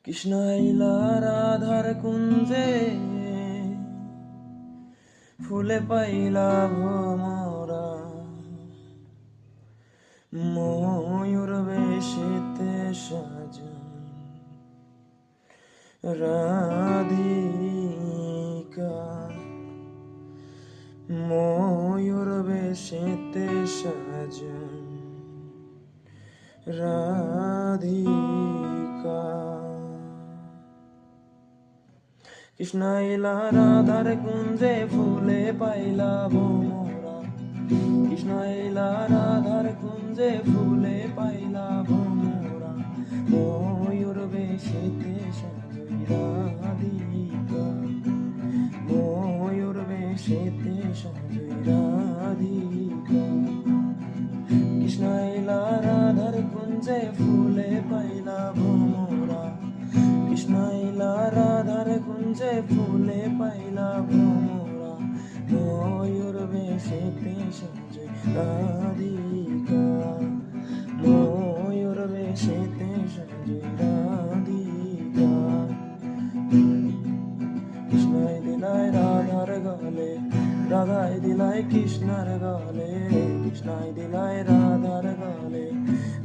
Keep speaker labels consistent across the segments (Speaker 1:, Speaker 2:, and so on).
Speaker 1: কৃষ্ণ আইলা রাধার কুঞ্জে, ফুলে পাইলা ভোমরা, ময়ূর বেশেতে সাজন রাধিকা, ময়ূর বেশেতে সাজন রাধিকা। কৃষ্ণ আইলা রাধার কুঞ্জে, ফুলে পাইলা ভোমরা, কৃষ্ণ আইলা রাধার কুঞ্জে, ফুলে পাইলা ভোমরা, ময়ূর বেশেতে সাজই রাধিকা, ময়ূর বেশেতে সাজই রাধিকা। কৃষ্ণ আইলা রাধার কুঞ্জে, ফুলে পাইলা ভোমরা, কৃষ্ণ আইলা রাধার কুঞ্জে, ফুলে পাইলা ভোমরা, ময়ূর বেশেতে সাজই রাধিকা, ময়ূর বেশেতে সাজই রাধিকা। কৃষ্ণাই দিলাই রাধার গলে, রাধাই দিলাই কৃষ্ণার গলে, কৃষ্ণাই দিলাই রাধার গলে,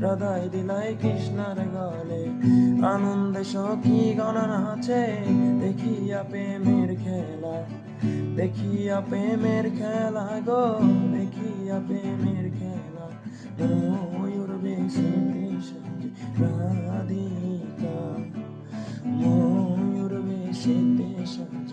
Speaker 1: রাধাই দিলাই কৃষ্ণার গলে। আনন্দে সখী গণ নাচে, দেখিয়া প্রেমের খেলা, দেখিয়া প্রেমের খেলা গো, দেখিয়া প্রেমের খেলা, ময়ূর বেশেতে সাজে রাধিকা, ময়ূর বেশেতে সাজে